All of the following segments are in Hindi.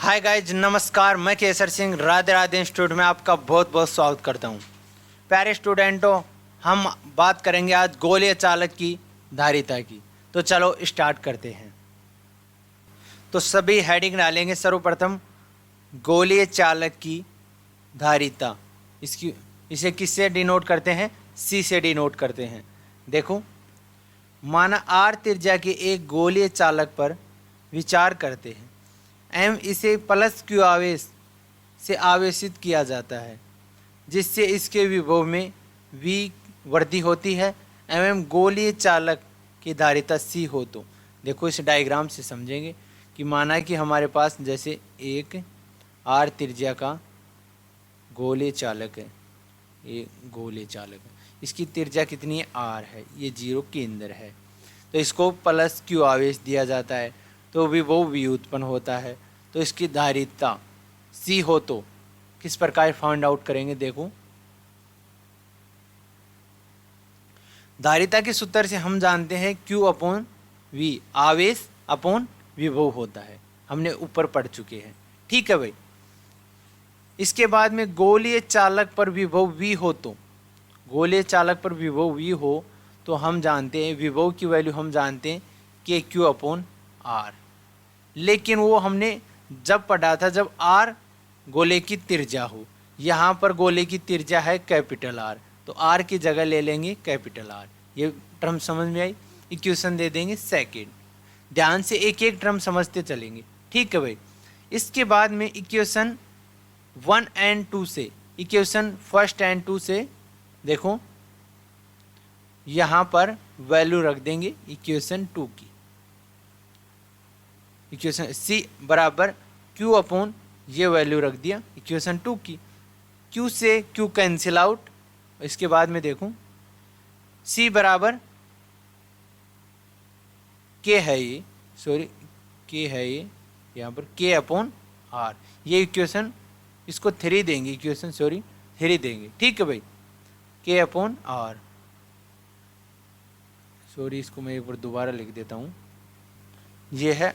हाय गाइज, नमस्कार। मैं केसर सिंह राधे राधे इंस्टीट्यूट में आपका बहुत बहुत स्वागत करता हूं। प्यारे स्टूडेंटों, हम बात करेंगे आज गोलीय चालक की धारिता की। तो चलो स्टार्ट करते हैं। तो सभी हेडिंग डालेंगे। सर्वप्रथम गोलीय चालक की धारिता, इसे किससे डिनोट करते हैं? सी से डिनोट करते हैं। देखो, माना आर त्रिज्या के एक गोलीय चालक पर विचार करते हैं। एम इसे प्लस क्यू आवेश से आवेशित किया जाता है, जिससे इसके विभव में v वृद्धि होती है एवं गोलीय चालक की धारिता सी हो। तो देखो, इस डायग्राम से समझेंगे कि माना कि हमारे पास जैसे एक आर त्रिज्या का गोलीय चालक है। ये गोलीय चालक है, इसकी त्रिज्या कितनी है? आर है। ये जीरो केंद्र है, तो इसको प्लस क्यू आवेश दिया जाता है, तो विभव v उत्पन्न होता है। तो इसकी धारिता C हो। तो किस प्रकार फाइंड आउट करेंगे? देखो, धारिता के सूत्र से हम जानते हैं Q अपॉन V आवेश अपॉन विभव होता है। हमने ऊपर पढ़ चुके हैं। ठीक है भाई। इसके बाद में गोलीय चालक पर विभव V हो। तो गोलीय चालक पर विभव V हो तो हम जानते हैं विभव की वैल्यू हम जानते हैं कि Q अपॉन R। लेकिन वो हमने जब पढ़ा था जब R गोले की त्रिज्या हो। यहाँ पर गोले की त्रिज्या है कैपिटल R, तो R की जगह ले लेंगे कैपिटल R। ये टर्म समझ में आई? इक्वेशन दे देंगे सेकेंड। ध्यान से एक एक टर्म समझते चलेंगे। ठीक है भाई। इसके बाद में इक्वेशन 1 एंड 2 से, इक्वेशन फर्स्ट एंड 2 से देखो, यहाँ पर वैल्यू रख देंगे इक्वेशन 2 की। इक्वेशन C बराबर Q अपॉन ये वैल्यू रख दिया इक्वेशन 2 की। Q से Q कैंसिल आउट। इसके बाद में देखूं C बराबर K है, ये सॉरी K है, ये यहाँ पर K अपॉन R। ये इक्वेशन इसको 3 देंगे, इक्वेशन सॉरी 3 देंगे। ठीक है भाई। K अपॉन R, सॉरी इसको मैं एक बार दोबारा लिख देता हूँ। ये है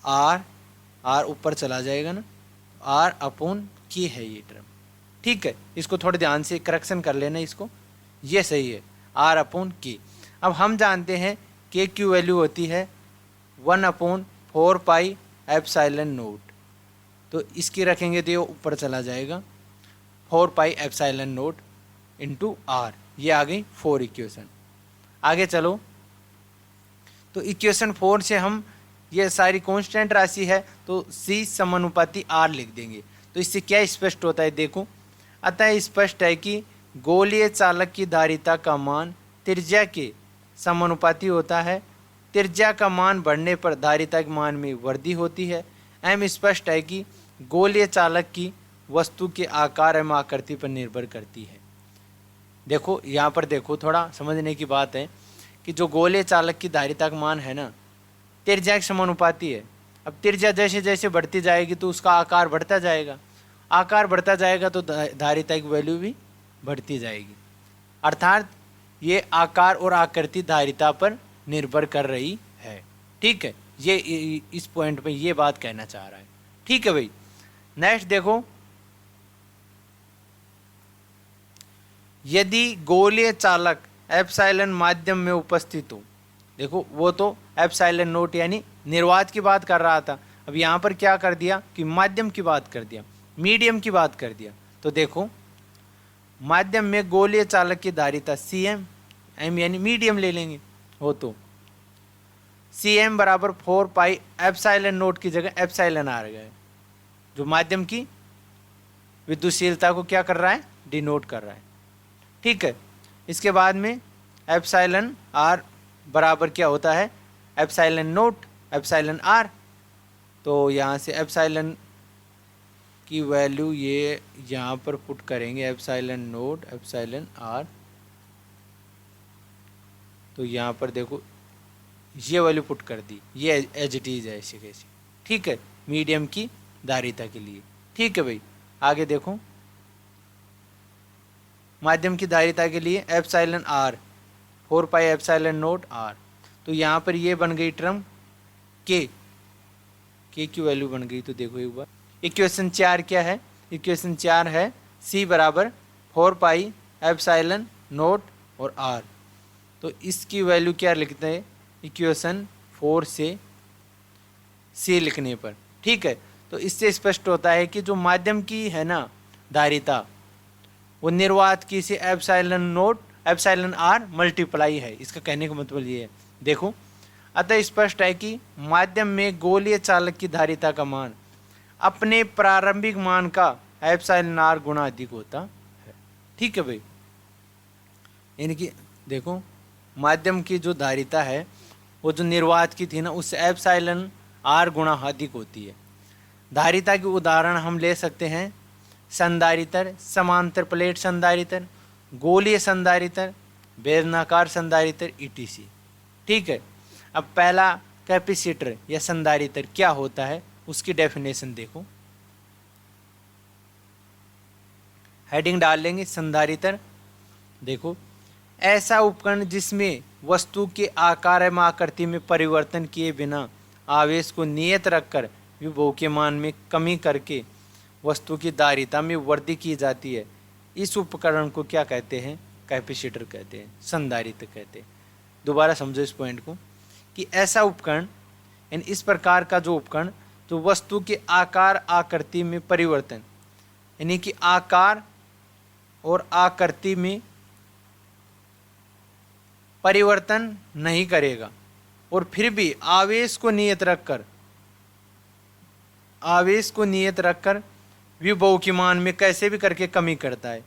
R ऊपर चला जाएगा ना, R अपॉन K है ये टर्म। ठीक है, इसको थोड़े ध्यान से करेक्शन कर लेना इसको। ये सही है, R अपॉन K। अब हम जानते हैं K की वैल्यू होती है 1 अपॉन 4 पाई एप्सिलॉन नोट। तो इसकी रखेंगे तो ये ऊपर चला जाएगा 4 pi epsilon note into R। ये आ गई 4 इक्वेशन। आगे चलो, तो इक्वेशन 4 से हम, ये सारी कांस्टेंट राशि है तो C समानुपाती R लिख देंगे। तो इससे क्या स्पष्ट होता है? देखो, अतः स्पष्ट है कि गोलीय चालक की धारिता का मान त्रिज्या के समानुपाती होता है। त्रिज्या का मान बढ़ने पर धारिता के मान में वृद्धि होती है। एवं स्पष्ट है कि गोलीय चालक की वस्तु के आकार एवं आकृति पर निर्भर करती है। देखो, यहाँ पर देखो, थोड़ा समझने की बात है कि जो गोलीय चालक की धारिता का मान है ना, त्रिज्या के समानुपाती है। अब त्रिज्या जैसे जैसे बढ़ती जाएगी तो उसका आकार बढ़ता जाएगा, आकार बढ़ता जाएगा तो धारिता की वैल्यू भी बढ़ती जाएगी। अर्थात ये आकार और आकृति धारिता पर निर्भर कर रही है। ठीक है, ये इस पॉइंट पे ये बात कहना चाह रहा है। ठीक है भाई। नेक्स्ट देखो, यदि गोलीय चालक एप्सिलॉन माध्यम में उपस्थित हो। देखो, वो तो एप्सिलॉन नोट यानी निर्वात की बात कर रहा था। अब यहाँ पर क्या कर दिया कि माध्यम की बात कर दिया, मीडियम की बात कर दिया। तो देखो, माध्यम में गोलीय चालक की धारिता Cm, M यानी मीडियम ले लेंगे हो, तो Cm बराबर 4 पाई एप्सिलॉन नोट की जगह एप्सिलॉन आ गया है, जो माध्यम की विद्युतशीलता को क्या कर रहा है? डिनोट कर रहा है। ठीक है। इसके बाद में एप्सिलॉन R बराबर क्या होता है? Epsilon naught epsilon R। तो यहाँ से एप्सिलॉन की वैल्यू ये यहाँ पर पुट करेंगे, एप्सिलॉन नोट एप्सिलॉन R। तो यहाँ पर देखो, ये वैल्यू पुट कर दी, ये एज इट इज है ऐसे कैसे। ठीक है, मीडियम की धारिता के लिए। ठीक है भाई। आगे देखो, माध्यम की धारिता के लिए epsilon R 4 pi epsilon note R। तो यहाँ पर ये बन गई टर्म K के की वैल्यू बन गई। तो देखो एक बार इक्वेशन 4 क्या है, इक्वेशन 4 है C बराबर 4 पाई एप्सिलॉन नोट और R। तो इसकी वैल्यू क्या लिखते हैं इक्वेशन 4 से C लिखने पर, ठीक है। तो इससे स्पष्ट होता है कि जो माध्यम की है ना धारिता वो निर्वात की से epsilon naught epsilon R multiply है। इसका कहने का मतलब ये है, देखो अतः स्पष्ट है कि माध्यम में गोलीय चालक की धारिता का मान अपने प्रारंभिक मान का एप्सिलॉन R गुना अधिक होता है, ठीक है भाई। यानी कि देखो माध्यम की जो धारिता है वो जो निर्वात की थी ना उससे एप्सिलॉन R गुना अधिक होती है। धारिता के उदाहरण हम ले सकते हैं संधारित्र, समांतर प्लेट संधारित्र, गोलीय संधारित्र, बेलनाकार संधारित्र ETC, ठीक है। अब पहला कैपेसिटर या संधारित्र क्या होता है उसकी डेफिनेशन देखो, हेडिंग डाल लेंगे संधारित्र। देखो ऐसा उपकरण जिसमें वस्तु के आकार एवं आकृति में परिवर्तन किए बिना आवेश को नियत रखकर विभव के मान में कमी करके वस्तु की धारिता में वृद्धि की जाती है, इस उपकरण को क्या कहते हैं कैपेसिटर कहते हैं, संधारित्र कहते हैं। दोबारा समझो इस पॉइंट को कि ऐसा उपकरण यानी इस प्रकार का जो उपकरण जो वस्तु के आकार आकृति में परिवर्तन यानी कि आकार और आकृति में परिवर्तन नहीं करेगा और फिर भी आवेश को नियत रखकर विभव की मान में कैसे भी करके कमी करता है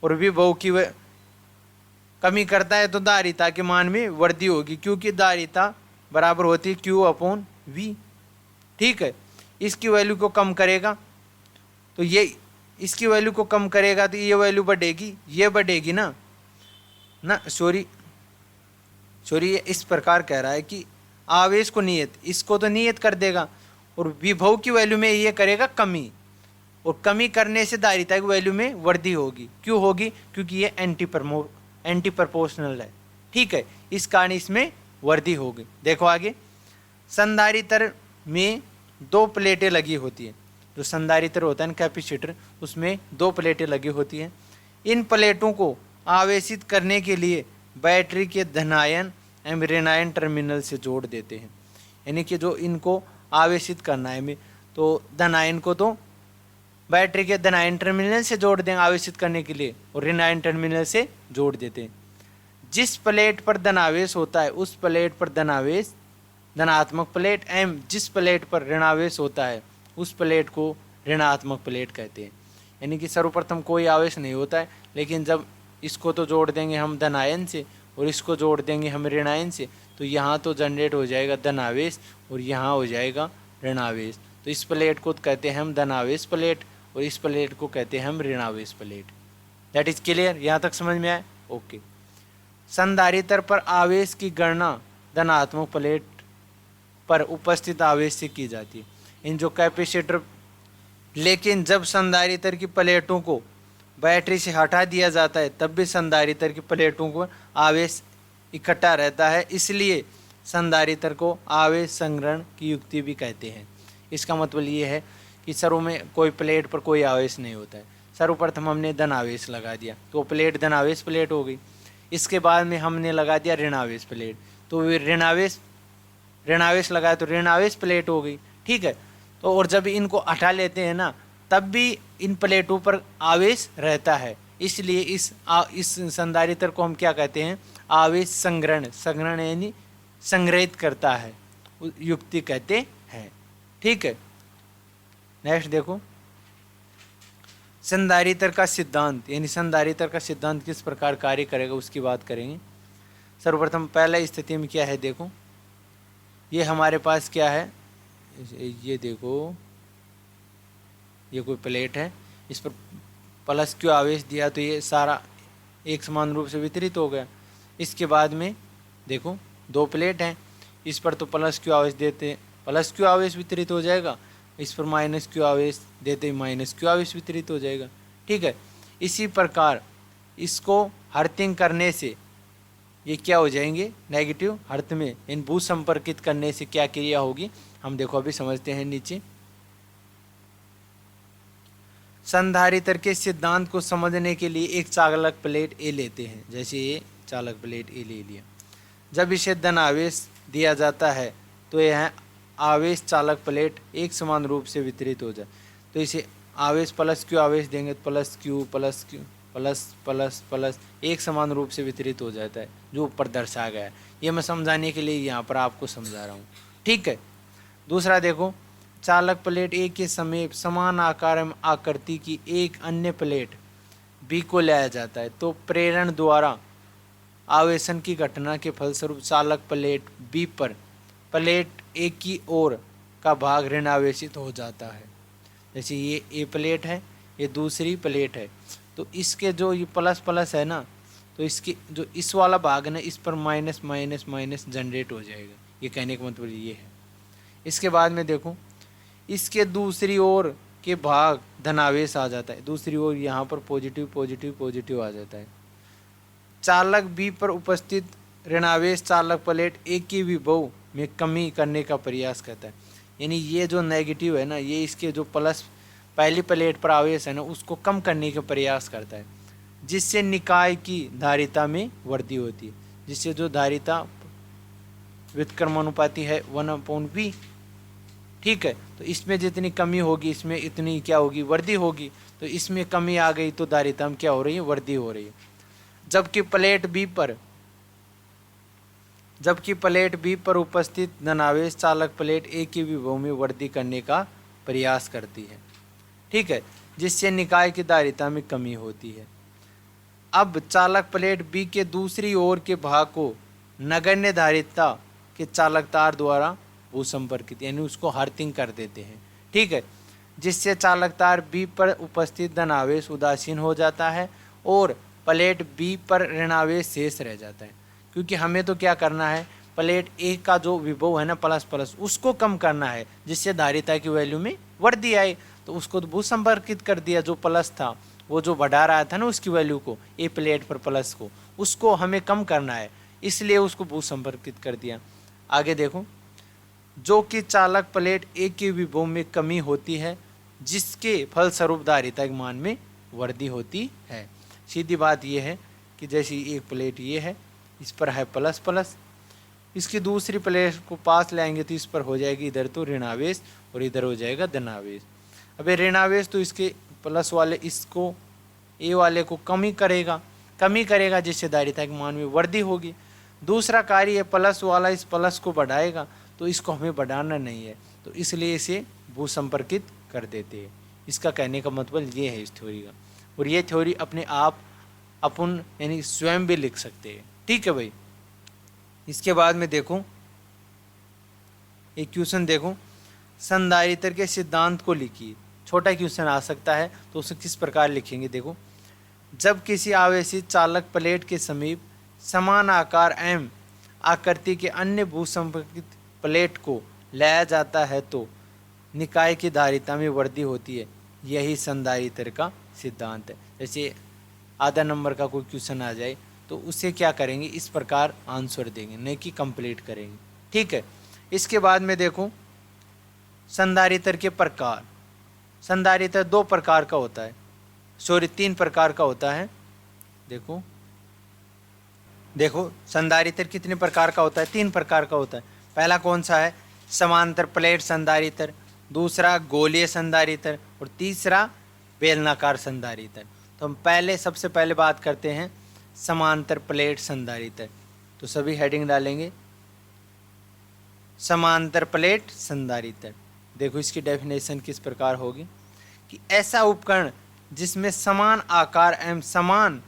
और विभव की कमी करता है तो धारिता के मान में वृद्धि होगी, क्योंकि धारिता बराबर होती है Q/V, ठीक है। इसकी वैल्यू को कम करेगा तो ये इसकी वैल्यू को कम करेगा तो ये वैल्यू बढ़ेगी, ये बढ़ेगी ना सॉरी ये इस प्रकार कह रहा है कि आवेश को नियत, इसको तो नियत कर देगा और विभव की वैल्यू में ये करेगा कमी, और कमी करने से धारिता की वैल्यू में वृद्धि होगी। क्यों होगी? क्योंकि ये एंटी प्रोपोर्शनल है, ठीक है, इस कारण इसमें वृद्धि होगी। देखो आगे संधारित्र में 2 प्लेटें लगी होती हैं। जो संधारित्र होता है ना कैपेसिटर, उसमें 2 प्लेटें लगी होती हैं। इन प्लेटों को आवेशित करने के लिए बैटरी के धनायन एवं ऋणायन टर्मिनल से जोड़ देते हैं। यानी कि जो इनको आवेशित करना है तो धनायन को तो बैटरी के धनायन टर्मिनल से जोड़ देंगे आवेशित करने के लिए और ऋणायन टर्मिनल से जोड़ देते हैं। जिस प्लेट पर धनावेश होता है उस प्लेट पर धनावेश धनात्मक प्लेट एवं जिस प्लेट पर ऋणावेश होता है उस प्लेट को ऋणात्मक प्लेट कहते हैं। यानी कि सर्वप्रथम कोई आवेश नहीं होता है, लेकिन जब इसको तो जोड़ देंगे हम धनायन से और इसको जोड़ देंगे हम ऋणायन से, तो यहाँ तो जनरेट हो जाएगा धनावेश और यहाँ हो जाएगा ऋणावेश। तो इस प्लेट को कहते हैं हम धनावेश प्लेट और इस प्लेट को कहते हैं हम ऋणावेश प्लेट। That is clear? यहाँ तक समझ में आए? ओके। संधारित्र पर आवेश की गणना धनात्मक प्लेट पर उपस्थित आवेश से की जाती है। इन जो कैपेसिटर, लेकिन जब संधारित्र की प्लेटों को बैटरी से हटा दिया जाता है तब भी संधारित्र की प्लेटों को आवेश इकट्ठा रहता है, इसलिए संधारित्र को आवेश संग्रहण की युक्ति भी कहते हैं। इसका मतलब ये है कि सरों में कोई प्लेट पर कोई आवेश नहीं होता है। सर्वप्रथम हमने धनावेश लगा दिया तो प्लेट धनावेश प्लेट हो गई। इसके बाद में हमने लगा दिया ऋणावेश प्लेट, तो ऋणावेश लगाया तो ऋणावेश प्लेट हो गई, ठीक है। तो और जब इनको हटा लेते हैं ना तब भी इन प्लेटों पर आवेश रहता है, इसलिए इस संधारित्र को हम क्या कहते हैं? आवेश संग्रहण यानी संग्रहित करता है, युक्ति कहते हैं, ठीक है। नेक्स्ट देखो संधारित्र का सिद्धांत, यानी संधारित्र का सिद्धांत किस प्रकार कार्य करेगा उसकी बात करेंगे। सर्वप्रथम पहला स्थिति में क्या है, देखो ये हमारे पास क्या है, ये देखो ये कोई प्लेट है, इस पर प्लस क्यू आवेश दिया तो ये सारा एक समान रूप से वितरित हो गया। इसके बाद में देखो 2 प्लेट हैं, इस पर तो प्लस क्यू आवेश देते प्लस क्यू आवेश वितरित हो जाएगा, इस पर माइनस क्यू आवेश देते माइनस क्यू आवेश वितरित हो जाएगा, ठीक है। इसी प्रकार इसको हर्थिंग करने से ये क्या हो जाएंगे, नेगेटिव अर्थ में। इन भू संपर्कित करने से क्या क्रिया होगी, हम देखो अभी समझते हैं नीचे। संधारित्र के सिद्धांत को समझने के लिए एक चालक प्लेट ए लेते हैं। जैसे ये चालक प्लेट ए ले लिया, जब इसे धन आवेश दिया जाता है तो यह आवेश चालक प्लेट एक समान रूप से वितरित हो जाए। तो इसे आवेश प्लस क्यू आवेश देंगे तो plus Q plus Q plus plus plus एक समान रूप से वितरित हो जाता है, जो ऊपर दर्शाया गया है। ये मैं समझाने के लिए यहाँ पर आपको समझा रहा हूँ, ठीक है। दूसरा देखो, चालक प्लेट ए के समीप समान आकार एवं आकृति की एक अन्य प्लेट बी को लाया जाता है, तो प्रेरण द्वारा आवेशन की घटना के फलस्वरूप चालक प्लेट बी पर प्लेट ए की ओर का भाग ऋण आवेशित हो जाता है। जैसे ये ए प्लेट है, ये दूसरी प्लेट है, तो इसके जो ये प्लस प्लस है ना, तो इसके जो इस वाला भाग है ना, इस पर माइनस माइनस माइनस जनरेट हो जाएगा। ये कहने का मतलब ये है। इसके बाद में देखो, इसके दूसरी ओर के भाग धनावेश आ जाता है, दूसरी ओर यहाँ पर पॉजिटिव पॉजिटिव पॉजिटिव आ जाता है। चालक बी पर उपस्थित ऋणावेश चालक प्लेट ए की विभव में कमी करने का प्रयास करता है। यानी ये जो नेगेटिव है ना, ये इसके जो प्लस पहली प्लेट पर आवेश है ना, उसको कम करने का प्रयास करता है, जिससे निकाय की धारिता में वृद्धि होती है। जिससे जो धारिता व्युत्क्रमानुपाती है 1/v, ठीक है। तो इसमें जितनी कमी होगी, इसमें इतनी क्या होगी, वृद्धि होगी। तो इसमें कमी आ गई तो धारिता में क्या हो रही है, वृद्धि हो रही है। जबकि प्लेट बी पर उपस्थित धनावेश चालक प्लेट ए की विभव में वृद्धि करने का प्रयास करती है, ठीक है, जिससे निकाय की धारिता में कमी होती है। अब चालक प्लेट बी के दूसरी ओर के भाग को नगण्य धारिता के चालक तार द्वारा भू संपर्कित, यानी उसको हर्थिंग कर देते हैं, ठीक है, जिससे चालक तार बी पर उपस्थित धनावेश उदासीन हो जाता है और प्लेट बी पर ऋणावेश शेष रह जाता है। क्योंकि हमें तो क्या करना है, प्लेट ए का जो विभव है ना प्लस प्लस, उसको कम करना है, जिससे धारिता की वैल्यू में वृद्धि आए। तो उसको तो भू संपर्कित कर दिया, जो प्लस था वो जो बढ़ा रहा था ना उसकी वैल्यू को, ए प्लेट पर प्लस को, उसको हमें कम करना है, इसलिए उसको भू संपर्कित कर दिया। आगे देखो, जो कि चालक प्लेट ए के विभव में कमी होती है, जिसके फलस्वरूप धारिता के मान में वृद्धि होती है। सीधी बात यह है कि जैसे एक प्लेट ये है, इस पर है प्लस प्लस, इसकी दूसरी प्लेट को पास लाएंगे तो इस पर हो जाएगी इधर तो ऋणावेश और इधर हो जाएगा धनावेश। अब ये ऋणावेश तो इसके प्लस वाले इसको ए वाले को कमी करेगा जिससे धारिता के मान में वृद्धि होगी। दूसरा कार्य है प्लस वाला इस प्लस को बढ़ाएगा, तो इसको हमें बढ़ाना नहीं है, तो इसलिए इसे भू संपर्कित कर देते हैं। इसका कहने का मतलब ये है इस थ्योरी का। और ये थ्योरी अपने आप अपन यानी स्वयं भी लिख सकते हैं, ठीक है भाई। इसके बाद में देखो एक क्वेश्चन देखो, संधारित्र के सिद्धांत को लिखिए। छोटा क्वेश्चन आ सकता है, तो उसे किस प्रकार लिखेंगे देखो। जब किसी आवेशित चालक प्लेट के समीप समान आकार एवं आकृति के अन्य भू संपर्कित प्लेट को लाया जाता है तो निकाय की धारिता में वृद्धि होती है। यही संधारित्र का सिद्धांत है। जैसे आधा नंबर का कोई क्वेश्चन आ जाए तो उसे क्या करेंगे, इस प्रकार आंसर देंगे, नहीं कि कंप्लीट करेंगे, ठीक है। इसके बाद में देखो संधारित्र के प्रकार। संधारित्र 2 प्रकार का होता है, 3 प्रकार का होता है। देखो संधारित्र कितने प्रकार का होता है, 3 प्रकार का होता है। पहला कौन सा है, समांतर प्लेट संधारित्र, दूसरा गोलीय संधारित्र और तीसरा बेलनाकार संधारित्र। तो हम सबसे पहले बात करते हैं समांतर प्लेट संधारित्र। तो सभी हेडिंग डालेंगे समांतर प्लेट संधारित्र। देखो इसकी डेफिनेशन किस प्रकार होगी कि ऐसा उपकरण जिसमें समान आकार एवं समान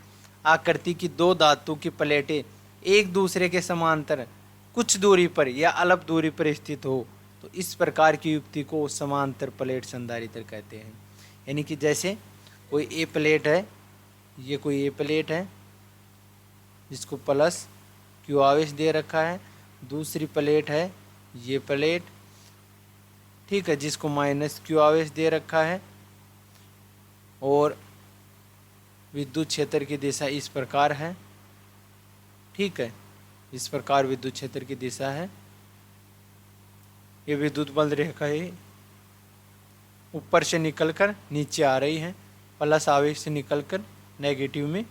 आकृति की 2 धातु की प्लेटें एक दूसरे के समांतर कुछ दूरी पर या अलग दूरी पर स्थित हो, तो इस प्रकार की युक्ति को समांतर प्लेट संधारित्र कहते हैं। यानी कि जैसे कोई ए प्लेट है, ये कोई ए प्लेट है जिसको प्लस क्यू आवेश दे रखा है, दूसरी प्लेट है ये प्लेट, ठीक है, जिसको माइनस क्यू आवेश दे रखा है, और विद्युत क्षेत्र की दिशा इस प्रकार है, ठीक है। इस प्रकार विद्युत क्षेत्र की दिशा है। ये विद्युत बल रेखा है, ऊपर से निकलकर नीचे आ रही है, प्लस आवेश से निकलकर नेगेटिव में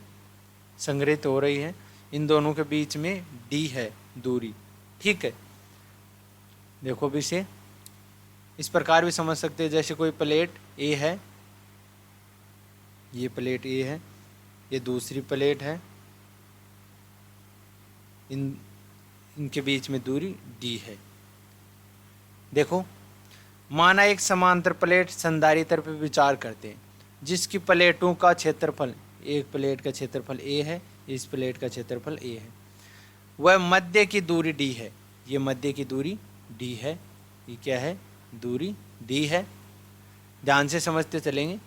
संग्रहित हो रही है। इन दोनों के बीच में डी है दूरी, ठीक है। देखो भी इसे इस प्रकार भी समझ सकते हैं, जैसे कोई प्लेट ए है, ये प्लेट ए है, ये दूसरी प्लेट है, इनके बीच में दूरी डी है। देखो माना एक समांतर प्लेट संधारित्र पर विचार करते हैं, जिसकी प्लेटों का क्षेत्रफल, एक प्लेट का क्षेत्रफल ए है, इस प्लेट का क्षेत्रफल ए है, वह मध्य की दूरी डी है। ये मध्य की दूरी डी है, ये क्या है, दूरी डी है। ध्यान से समझते चलेंगे।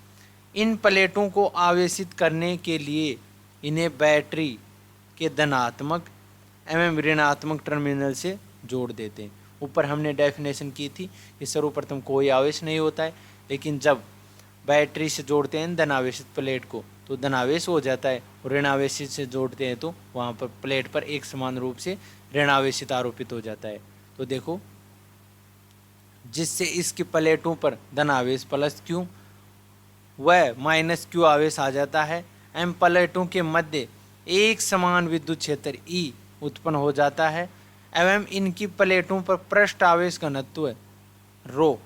इन प्लेटों को आवेशित करने के लिए इन्हें बैटरी के धनात्मक एवं ऋणात्मक टर्मिनल से जोड़ देते हैं। ऊपर हमने डेफिनेशन की थी कि सर्वप्रथम कोई आवेश नहीं होता है, लेकिन जब बैटरी से जोड़ते हैं धनावेशित प्लेट को तो धनावेश हो जाता है, और ऋणावेशित से जोड़ते हैं तो वहाँ पर प्लेट पर एक समान रूप से ऋणावेशित आरोपित हो जाता है। तो देखो, जिससे इसकी प्लेटों पर धनावेश प्लस क्यू व माइनस क्यू आवेश आ जाता है, एम प्लेटों के मध्य एक समान विद्युत क्षेत्र ई उत्पन्न हो जाता है, एवं इनकी प्लेटों पर पृष्ठ आवेश घनत्व रो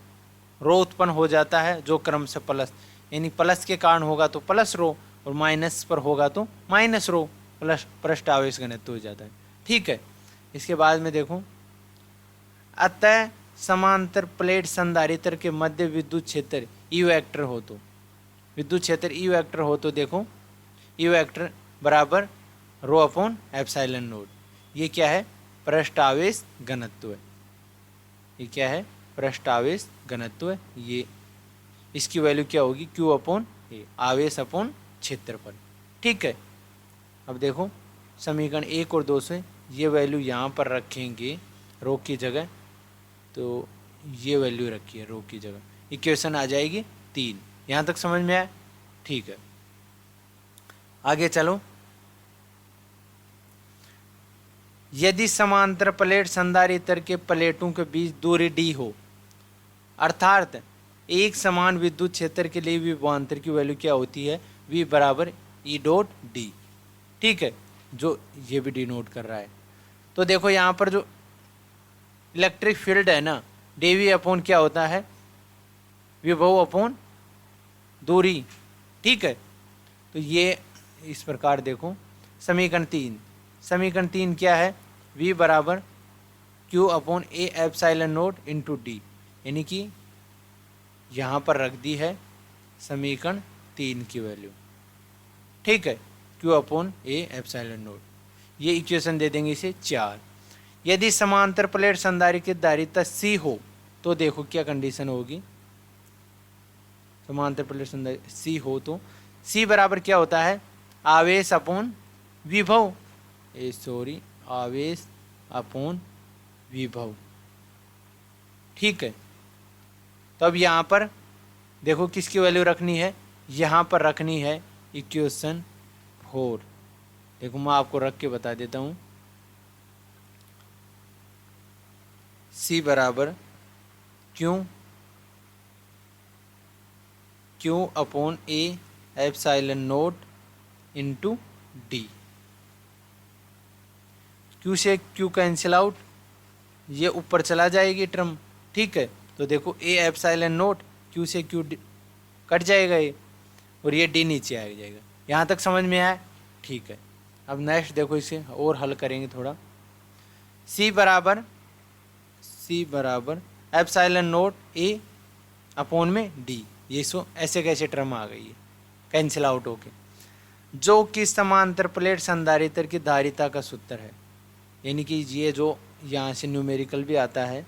उत्पन्न हो जाता है, जो क्रम से प्लस, यानी प्लस के कारण होगा तो प्लस रो, और माइनस पर होगा तो माइनस रो, प्लस पृष्ठ आवेश घनत्व हो जाता है, ठीक है। इसके बाद में देखो, अतः समांतर प्लेट संधारित्र के मध्य विद्युत क्षेत्र ई वेक्टर हो तो, विद्युत क्षेत्र ई वेक्टर हो तो देखो ई वेक्टर बराबर रो अपॉन एप्सिलॉन नोट। ये क्या है, पृष्ठ आवेश घनत्व है। ये क्या है, पृष्ठ आवेश घनत्व है। ये इसकी वैल्यू क्या होगी, क्यू अपॉन ए, आवेश अपॉन क्षेत्रफल, ठीक है। अब देखो समीकरण 1 और 2 से ये वैल्यू यहाँ पर रखेंगे रो की जगह, तो ये वैल्यू रखी है रो की जगह, इक्वेशन आ जाएगी 3। यहाँ तक समझ में आया, ठीक है। आगे चलो, यदि समांतर प्लेट संधारित्र के प्लेटों के बीच दूरी डी हो, अर्थात एक समान विद्युत क्षेत्र के लिए विभवांतर की वैल्यू क्या होती है, V बराबर ई डॉट डी, ठीक है, जो ये भी डिनोट कर रहा है। तो देखो यहाँ पर जो इलेक्ट्रिक फील्ड है ना, dV अपॉन क्या होता है, विभव अपॉन दूरी, ठीक है। तो ये इस प्रकार देखो, समीकरण 3 क्या है, V बराबर Q upon A epsilon note into D, यानी कि यहाँ पर रख दी है समीकरण 3 की वैल्यू, ठीक है, Q upon A epsilon note. ये इक्वेशन दे देंगे इसे 4। यदि समांतर प्लेट संधारित्र की धारिता C हो तो देखो क्या कंडीशन होगी, समांतर प्लेट संधारित्र C हो तो C बराबर क्या होता है, आवेश अपॉन विभव, आवेश अपॉन विभव, ठीक है। तो अब यहाँ पर देखो किसकी वैल्यू रखनी है, यहाँ पर रखनी है इक्वेशन 4। देखो मैं आपको रख के बता देता हूँ, C बराबर Q upon A epsilon note into D. Q से क्यू कैंसिल आउट, ये ऊपर चला जाएगी टर्म, ठीक है। तो देखो ए एप्सिलॉन नोट, क्यू से क्यू कट जाएगा ये, और ये डी नीचे आ जाएगा। यहाँ तक समझ में आया, ठीक है। अब नेक्स्ट देखो, इसे और हल करेंगे थोड़ा। C बराबर एप्सिलॉन नोट ए अपॉन में डी, ये सो ऐसे कैसे टर्म आ गई है कैंसिल आउट होके, जो कि समांतर प्लेट संधारित्र की धारिता का सूत्र है। यानी कि ये जो यहाँ से न्यूमेरिकल भी आता है,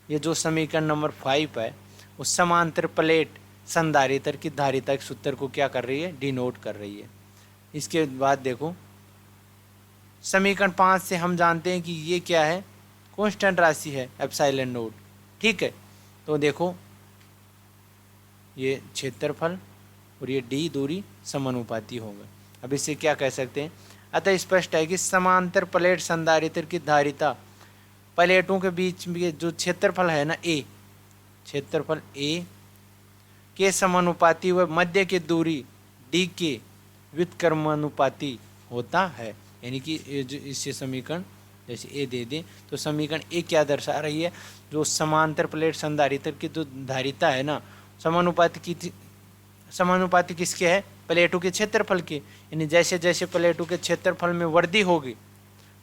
ये जो समीकरण नंबर 5 है, उस समांतर प्लेट संधारित्र की धारिता के सूत्र को क्या कर रही है, डिनोट कर रही है। इसके बाद देखो समीकरण 5 से हम जानते हैं कि ये क्या है, कांस्टेंट राशि है एप्सिलॉन नोट, ठीक है। तो देखो ये क्षेत्रफल और ये डी दूरी समानुपाती होगा। अब इसे क्या कह सकते हैं, अतः स्पष्ट है कि समांतर प्लेट संधारित्र की धारिता प्लेटों के बीच में जो क्षेत्रफल है ना ए, क्षेत्रफल ए के समानुपाती व मध्य की दूरी डी के व्युत्क्रमानुपाती होता है। यानी कि जो इससे समीकरण जैसे ए दे दें तो समीकरण ए क्या दर्शा रही है, जो समांतर प्लेट संधारित्र की जो धारिता है ना समानुपाती किसके है, प्लेटों के क्षेत्रफल के। यानी जैसे जैसे प्लेटों के क्षेत्रफल में वृद्धि होगी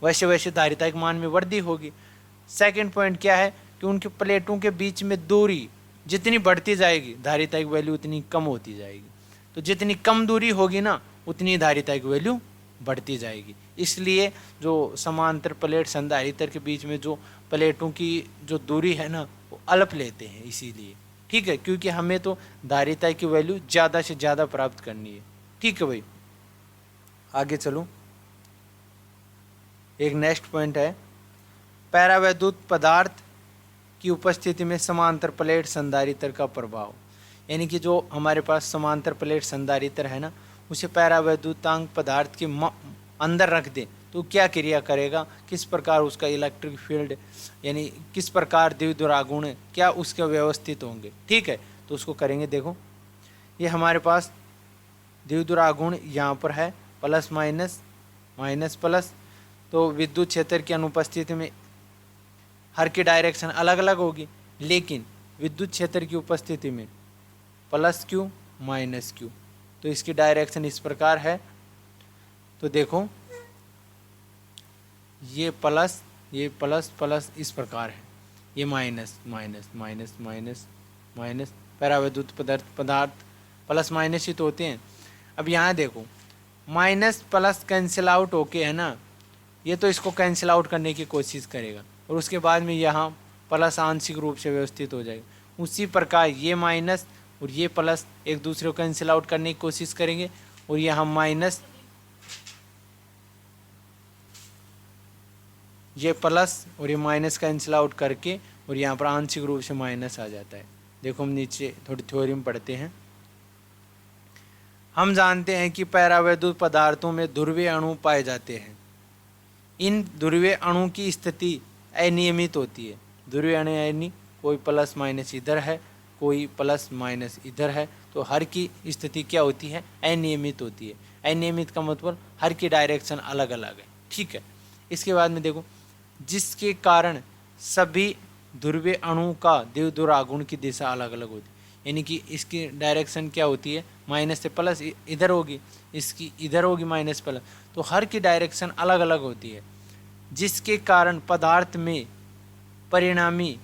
वैसे वैसे धारिता के मान में वृद्धि होगी। सेकंड पॉइंट क्या है कि उनके प्लेटों के बीच में दूरी जितनी बढ़ती जाएगी धारिता की वैल्यू उतनी कम होती जाएगी। तो जितनी कम दूरी होगी ना उतनी धारिता की वैल्यू बढ़ती जाएगी। इसलिए जो समांतर प्लेट संधारित्र के बीच में जो प्लेटों की जो दूरी है ना वो अल्प लेते हैं इसीलिए। ठीक है, क्योंकि हमें तो धारिता की वैल्यू ज़्यादा से ज़्यादा प्राप्त करनी है। ठीक है भाई, आगे चलो। एक नेक्स्ट पॉइंट है पैरावैद्युत पदार्थ की उपस्थिति में समांतर प्लेट संधारित्र का प्रभाव। यानी कि जो हमारे पास समांतर प्लेट संधारित्र है ना उसे पैरावैद्युतांक पदार्थ के अंदर रख दें तो क्या क्रिया करेगा, किस प्रकार उसका इलेक्ट्रिक फील्ड यानी किस प्रकार द्विध्रुवागुण क्या उसके व्यवस्थित होंगे। ठीक है, तो उसको करेंगे। देखो ये हमारे पास द्विध्रुवागुण यहाँ पर है प्लस माइनस माइनस प्लस, तो विद्युत क्षेत्र की अनुपस्थिति में हर की डायरेक्शन अलग अलग होगी, लेकिन विद्युत क्षेत्र की उपस्थिति में प्लस क्यू माइनस क्यू, तो इसकी डायरेक्शन इस प्रकार है। तो देखो ये प्लस प्लस इस प्रकार है, ये minus minus minus minus minus, पैरावैद्युत पदार्थ प्लस माइनस ही तो होते हैं। अब यहाँ देखो माइनस प्लस कैंसिल आउट होके है ना, ये तो इसको कैंसिल आउट करने की कोशिश करेगा और उसके बाद में यहाँ प्लस आंशिक रूप से व्यवस्थित हो जाएगा। उसी प्रकार ये माइनस और ये प्लस एक दूसरे को कैंसिल आउट करने की कोशिश करेंगे और यहाँ माइनस ये प्लस और ये माइनस कैंसिल आउट करके और यहाँ पर आंशिक रूप से माइनस आ जाता है। देखो हम नीचे थोड़ी थ्योरी में पढ़ते हैं। हम जानते हैं कि पैरावैद्युत पदार्थों में ध्रुवीय अणु पाए जाते हैं। इन ध्रुवीय अणु की स्थिति अनियमित होती है। ध्रुवीय अणु यानी कोई प्लस माइनस इधर है कोई प्लस माइनस इधर है, तो हर की स्थिति क्या होती है, अनियमित होती है। अनियमित का मतलब हर की डायरेक्शन अलग अलग है। ठीक है, इसके बाद में देखो जिसके कारण सभी ध्रुवीय अणु का द्विध्रुवागुण की दिशा अलग अलग होती है। यानी कि इसकी डायरेक्शन क्या होती है, माइनस से प्लस इधर होगी, इसकी इधर होगी माइनस प्लस, तो हर की डायरेक्शन अलग अलग होती है, जिसके कारण पदार्थ में परिणामी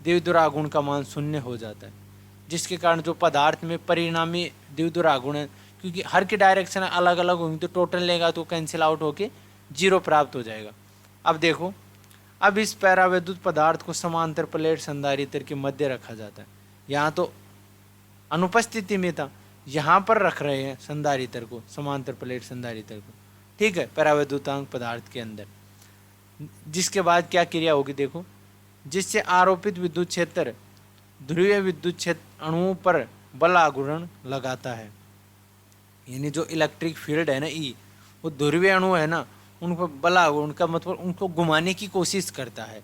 द्विध्रुवागुण का मान शून्य हो जाता है। जिसके कारण जो पदार्थ में परिणामी द्विध्रुवागुण है, क्योंकि हर की डायरेक्शन अलग अलग होंगी तो टोटल लेगा तो कैंसिल आउट होके जीरो प्राप्त हो जाएगा। अब देखो अब इस पैरावैद्युत पदार्थ को समांतर प्लेट संधारित्र के मध्य रखा जाता है। यहाँ तो अनुपस्थिति में था, यहाँ पर रख रहे हैं संधारित्र को, समांतर प्लेट संधारित्र को। ठीक है, पैरावैद्युतांक पदार्थ के अंदर, जिसके बाद क्या क्रिया होगी देखो, जिससे आरोपित विद्युत क्षेत्र ध्रुवीय विद्युत क्षेत्र अणुओं पर बल आघूर्ण लगाता है। यानी जो इलेक्ट्रिक फील्ड है ना ई, वो ध्रुवीय अणु है ना उन पर बल आघूर्ण का मतलब उनको घुमाने की कोशिश करता है,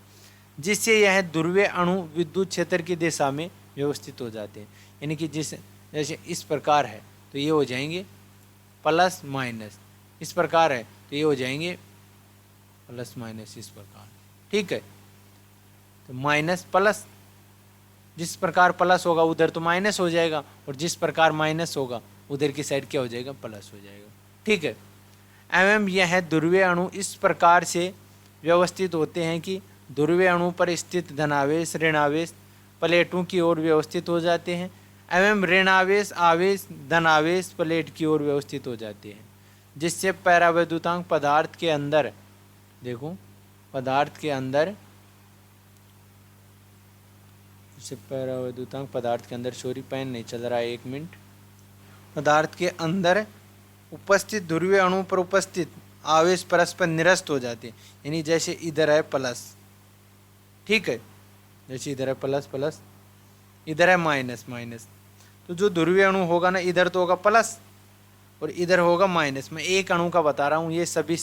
जिससे यह ध्रुवीय अणु विद्युत क्षेत्र की दिशा में व्यवस्थित हो जाते हैं। यानी कि जैसे इस प्रकार है तो ये हो जाएंगे प्लस माइनस, इस प्रकार है तो ये हो जाएंगे प्लस माइनस इस प्रकार। ठीक है, तो माइनस प्लस, जिस प्रकार प्लस होगा उधर तो माइनस हो जाएगा और जिस प्रकार माइनस होगा उधर की साइड क्या हो जाएगा, प्लस हो जाएगा। ठीक है, एवं यह ध्रुवीय अणु इस प्रकार से व्यवस्थित होते हैं कि ध्रुवीय अणु पर स्थित धनावेश ऋणावेश प्लेटों की ओर व्यवस्थित हो जाते हैं एवं ऋणावेश आवेश धनावेश प्लेट की ओर व्यवस्थित हो जाते हैं, जिससे पैरावैद्युतांक पदार्थ के अंदर, देखो पदार्थ के अंदर, जिससे पैरावैद्युतांक पदार्थ के अंदर, सॉरी पेन नहीं चल रहा है, एक मिनट, पदार्थ के अंदर उपस्थित ध्रुवीय अणु पर उपस्थित आवेश परस्पर निरस्त हो जाते हैं। यानी जैसे इधर है प्लस, ठीक है, जैसे इधर है प्लस प्लस, इधर है माइनस माइनस, तो जो ध्रुवीय अणु होगा ना इधर तो होगा प्लस और इधर होगा माइनस। मैं एक अणु का बता रहा हूँ, ये सभी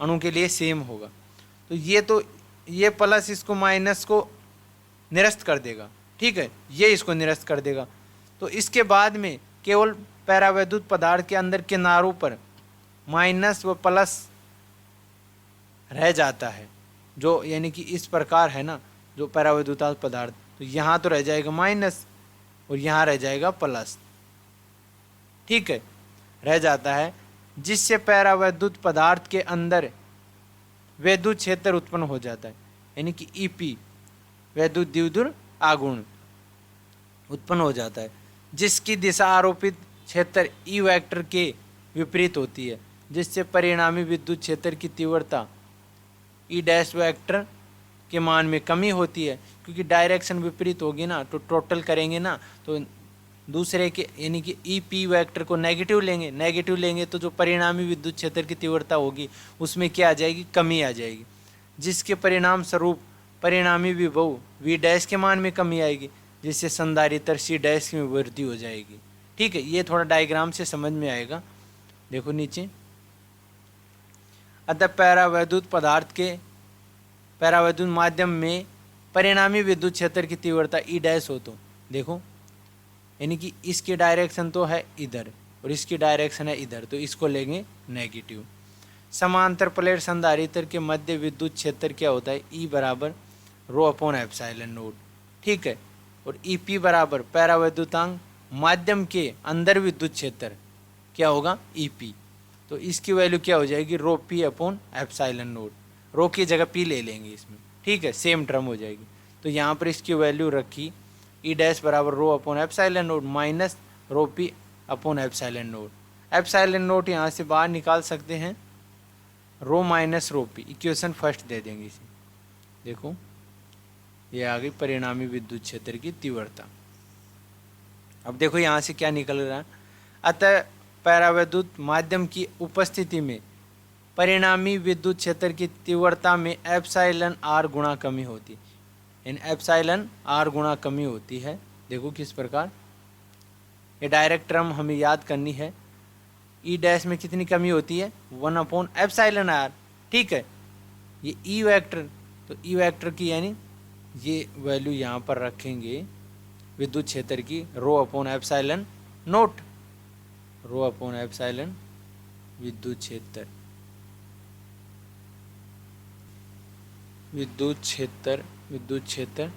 अणु के लिए सेम होगा। तो ये प्लस इसको माइनस को निरस्त कर देगा, ठीक है, ये इसको निरस्त कर देगा। तो इसके बाद में केवल पैरावैद्युत पदार्थ के अंदर किनारों पर माइनस व प्लस रह जाता है, जो यानी कि इस प्रकार है ना, जो पैरावैद्युत पदार्थ, तो यहाँ तो रह जाएगा माइनस और यहाँ रह जाएगा प्लस, ठीक है, रह जाता है, जिससे पैरावैद्युत पदार्थ के अंदर वैद्युत क्षेत्र उत्पन्न हो जाता है, यानी कि ईपी वैद्युत द्विध्रुव आघूर्ण उत्पन्न हो जाता है, जिसकी दिशा आरोपित क्षेत्र ई वेक्टर के विपरीत होती है, जिससे परिणामी विद्युत क्षेत्र की तीव्रता ई डैश वेक्टर के मान में कमी होती है। क्योंकि डायरेक्शन विपरीत होगी ना, तो टोटल करेंगे ना, तो दूसरे के यानी कि ई पी वेक्टर को नेगेटिव लेंगे तो जो परिणामी विद्युत क्षेत्र की तीव्रता होगी उसमें क्या आ जाएगी, कमी आ जाएगी, जिसके परिणाम स्वरूप परिणामी विभव वी डैश के मान में कमी आएगी, जिससे संधारित्र सी डैश की वृद्धि हो जाएगी। ठीक है, ये थोड़ा डायग्राम से समझ में आएगा। देखो नीचे, अतः पैरावैद्युत माध्यम में परिणामी विद्युत क्षेत्र की तीव्रता ई डैश हो, तो देखो यानी कि इसकी डायरेक्शन तो है इधर और इसकी डायरेक्शन है इधर, तो इसको लेंगे नेगेटिव। समांतर प्लेट संधारित्र के मध्य विद्युत क्षेत्र क्या होता है, ई बराबर रो अपॉन एप्सिलॉन नोट, ठीक है, और ई पी बराबर पैरावैद्युतांक माध्यम के अंदर विद्युत क्षेत्र क्या होगा, ई पी, तो इसकी वैल्यू क्या हो जाएगी, रो पी अपॉन एप्सिलॉन नोट, रो की जगह पी ले लेंगे इसमें, ठीक है, सेम टर्म हो जाएगी। तो यहाँ पर इसकी वैल्यू रखी, ई डैश बराबर rho upon epsilon naught minus rho P upon epsilon naught. Epsilon naught यहाँ से बाहर निकाल सकते हैं, rho minus rho P, equation first दे देंगे इसे। देखो ये आ गई परिणामी विद्युत क्षेत्र की तीव्रता। अब देखो यहाँ से क्या निकल रहा है, अतः पैरावैद्युत माध्यम की उपस्थिति में परिणामी विद्युत क्षेत्र की तीव्रता में एप्सिलॉन आर गुणा कमी होती है, इन एप्सिलॉन आर गुणा कमी होती है। देखो किस प्रकार, ये डायरेक्ट टर्म हमें याद करनी है, ई डैश में कितनी कमी होती है, 1 अपॉन एप्सिलॉन आर, ठीक है, ये ई वेक्टर, तो ई वेक्टर की यानी ये वैल्यू यहाँ पर रखेंगे विद्युत क्षेत्र की, रो अपॉन एप्सिलॉन नोट, रो अपॉन एप्सिलॉन विद्युत क्षेत्र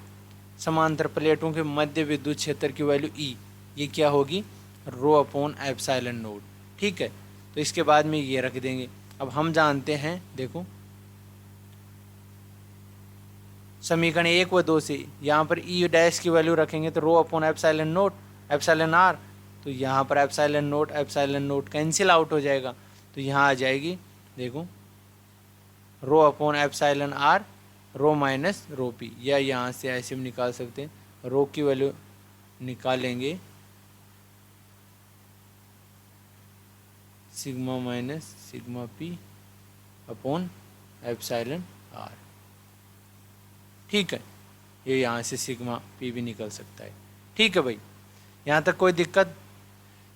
समांतर प्लेटों के मध्य विद्युत क्षेत्र की वैल्यू ई, ये क्या होगी, रो अपॉन एप्सिलॉन नोट, ठीक है, तो इसके बाद में ये रख देंगे। अब हम जानते हैं, देखो समीकरण 1 व 2 से यहाँ पर ई डैश की वैल्यू रखेंगे तो rho upon epsilon naught epsilon r, तो यहाँ पर एप्सिलॉन नोट कैंसिल आउट हो जाएगा, तो यहाँ आ जाएगी, देखो rho upon epsilon r rho minus rho p, या यहाँ से ऐसे भी निकाल सकते हैं, रो की वैल्यू निकालेंगे sigma minus sigma p upon epsilon r, ठीक है, ये यहाँ से सिग्मा पी भी निकल सकता है। ठीक है भाई, यहाँ तक कोई दिक्कत,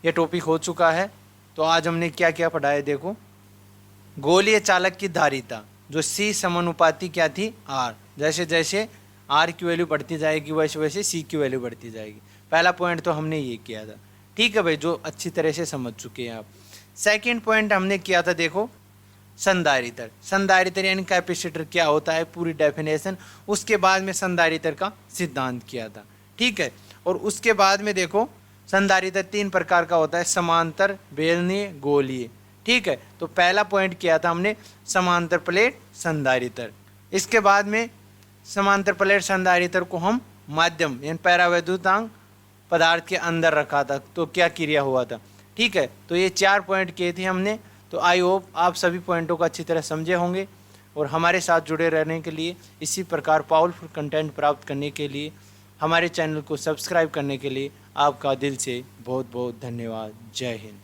ये टॉपिक हो चुका है। तो आज हमने क्या क्या पढ़ा है, देखो गोलीय चालक की धारिता जो सी समानुपाती क्या थी, आर, जैसे जैसे आर की वैल्यू बढ़ती जाएगी वैसे वैसे सी की वैल्यू बढ़ती जाएगी। पहला पॉइंट तो हमने ये किया था, ठीक है भाई, जो अच्छी तरह से समझ चुके हैं आप। सेकंड पॉइंट हमने किया था, देखो संधारित्र यानी कैपेसिटर क्या होता है, पूरी डेफिनेशन, उसके बाद में संधारित्र का सिद्धांत किया था, ठीक है, और उसके बाद में देखो संधारित्र 3 प्रकार का होता है, समांतर, बेलनीय, गोलीय, ठीक है। तो पहला पॉइंट किया था हमने समांतर प्लेट संधारित्र, इसके बाद में समांतर प्लेट संधारित्र को हम माध्यम यानी पैरावैद्युतांक पदार्थ के अंदर रखा था, तो क्या क्रिया हुआ था, ठीक है। तो ये 4 पॉइंट किए थे हमने, तो आई होप आप सभी पॉइंटों को अच्छी तरह समझे होंगे और हमारे साथ जुड़े रहने के लिए, इसी प्रकार पावरफुल कंटेंट प्राप्त करने के लिए, हमारे चैनल को सब्सक्राइब करने के लिए आपका दिल से बहुत बहुत धन्यवाद। जय हिंद।